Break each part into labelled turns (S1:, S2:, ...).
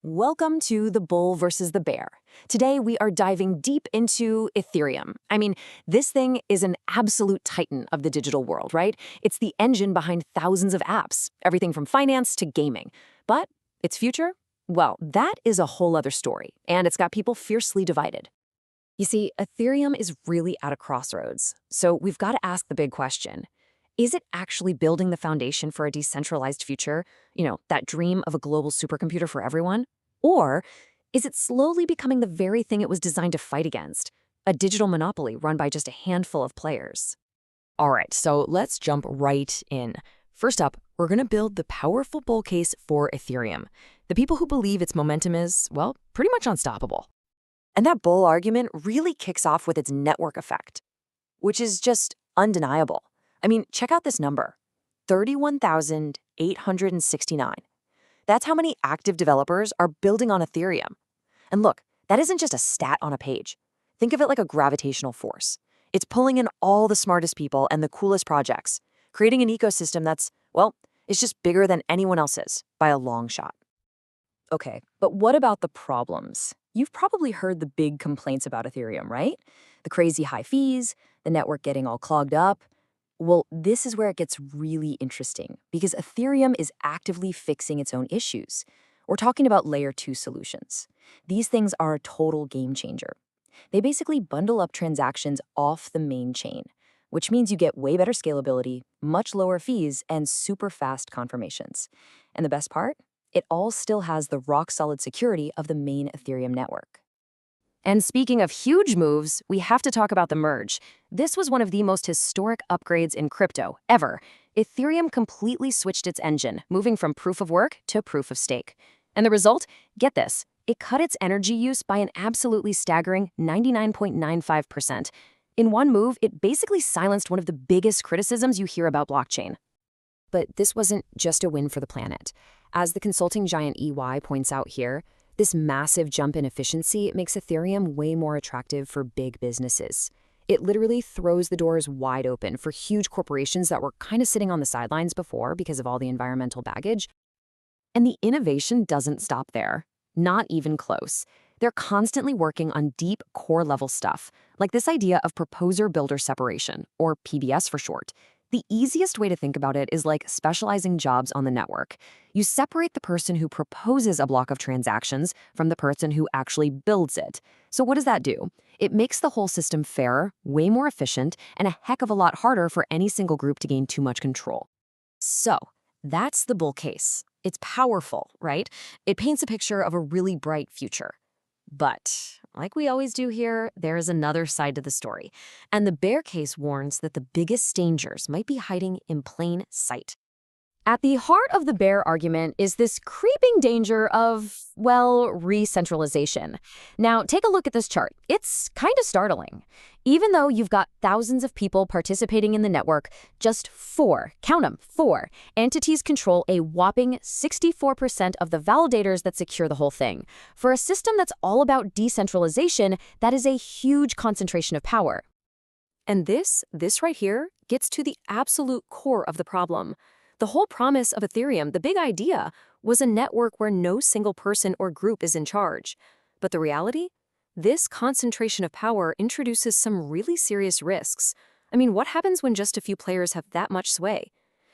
S1: Welcome to the bull versus the bear. Today, we are diving deep into Ethereum. This thing is an absolute titan of the digital world, right? It's the engine behind thousands of apps, everything from finance to gaming. But its future? Well, that is a whole other story, and it's got people fiercely divided. You see, Ethereum is really at a crossroads, so we've got to ask the big question. Is it actually building the foundation for a decentralized future? That dream of a global supercomputer for everyone? Or is it slowly becoming the very thing it was designed to fight against? A digital monopoly run by just a handful of players.
S2: All right, so let's jump right in. First up, we're going to build the powerful bull case for Ethereum. The people who believe its momentum is, well, pretty much unstoppable.
S1: And that bull argument really kicks off with its network effect, which is just undeniable. Check out this number, 31,869. That's how many active developers are building on Ethereum. And look, that isn't just a stat on a page. Think of it like a gravitational force. It's pulling in all the smartest people and the coolest projects, creating an ecosystem that's, well, it's just bigger than anyone else's by a long shot. Okay, but what about the problems? You've probably heard the big complaints about Ethereum, right? The crazy high fees, the network getting all clogged up. Well, this is where it gets really interesting because Ethereum is actively fixing its own issues. We're talking about layer 2 solutions. These things are a total game changer. They basically bundle up transactions off the main chain, which means you get way better scalability, much lower fees, and super fast confirmations. And the best part? It all still has the rock-solid security of the main Ethereum network. And speaking of huge moves, we have to talk about the merge. This was one of the most historic upgrades in crypto ever. Ethereum completely switched its engine, moving from proof of work to proof of stake. And the result? Get this. It cut its energy use by an absolutely staggering 99.95%. In one move, it basically silenced one of the biggest criticisms you hear about blockchain. But this wasn't just a win for the planet. As the consulting giant EY points out here, this massive jump in efficiency makes Ethereum way more attractive for big businesses. It literally throws the doors wide open for huge corporations that were kind of sitting on the sidelines before because of all the environmental baggage. And the innovation doesn't stop there. Not even close. They're constantly working on deep core-level stuff, like this idea of proposer-builder separation, or PBS for short. The easiest way to think about it is like specializing jobs on the network. You separate the person who proposes a block of transactions from the person who actually builds it. So what does that do? It makes the whole system fairer, way more efficient, and a heck of a lot harder for any single group to gain too much control. So that's the bull case. It's powerful, right? It paints a picture of a really bright future. But, like we always do here, there is another side to the story. And the bear case warns that the biggest dangers might be hiding in plain sight. At the heart of the bear argument is this creeping danger of, well, re-centralization. Now, take a look at this chart. It's kind of startling. Even though you've got thousands of people participating in the network, just count them, four entities control a whopping 64% of the validators that secure the whole thing. For a system that's all about decentralization, that is a huge concentration of power. And this right here, gets to the absolute core of the problem. The whole promise of Ethereum, the big idea, was a network where no single person or group is in charge. But the reality? This concentration of power introduces some really serious risks. What happens when just a few players have that much sway?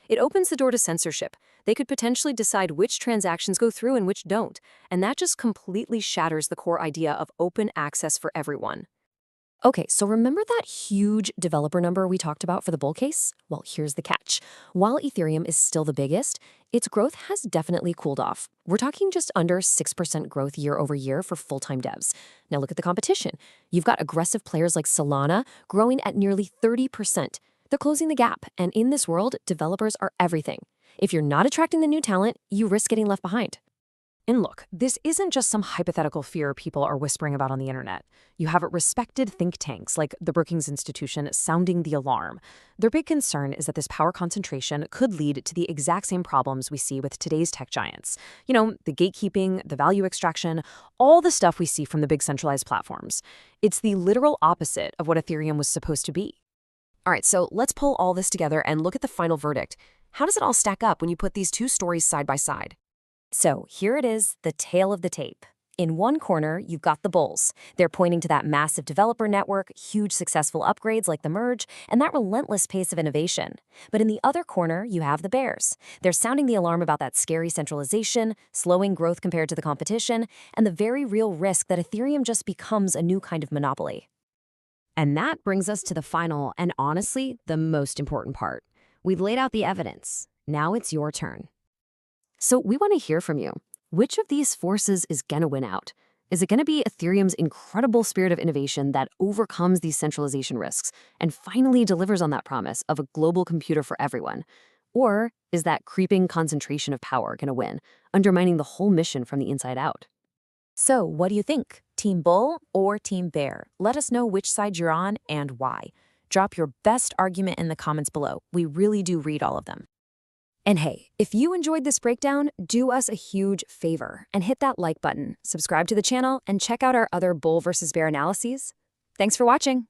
S1: It opens the door to censorship. They could potentially decide which transactions go through and which don't, and that just completely shatters the core idea of open access for everyone. Okay, so remember that huge developer number we talked about for the bull case? Well, here's the catch. While Ethereum is still the biggest, its growth has definitely cooled off. We're talking just under 6% growth year over year for full-time devs. Now look at the competition. You've got aggressive players like Solana growing at nearly 30%. They're closing the gap, and in this world, developers are everything. If you're not attracting the new talent, you risk getting left behind.
S2: And look, this isn't just some hypothetical fear people are whispering about on the internet. You have respected think tanks like the Brookings Institution sounding the alarm. Their big concern is that this power concentration could lead to the exact same problems we see with today's tech giants. The gatekeeping, the value extraction, all the stuff we see from the big centralized platforms. It's the literal opposite of what Ethereum was supposed to be. All right, so let's pull all this together and look at the final verdict. How does it all stack up when you put these two stories side by side?
S1: So here it is, the tale of the tape. In one corner, you've got the bulls. They're pointing to that massive developer network, huge successful upgrades like the merge, and that relentless pace of innovation. But in the other corner, you have the bears. They're sounding the alarm about that scary centralization, slowing growth compared to the competition, and the very real risk that Ethereum just becomes a new kind of monopoly.
S2: And that brings us to the final and honestly, the most important part. We've laid out the evidence. Now it's your turn.
S1: So we want to hear from you. Which of these forces is going to win out? Is it going to be Ethereum's incredible spirit of innovation that overcomes these centralization risks and finally delivers on that promise of a global computer for everyone? Or is that creeping concentration of power going to win, undermining the whole mission from the inside out? So what do you think? Team Bull or Team Bear? Let us know which side you're on and why. Drop your best argument in the comments below. We really do read all of them. And hey, if you enjoyed this breakdown, do us a huge favor and hit that like button, subscribe to the channel, and check out our other bull versus bear analyses. Thanks for watching.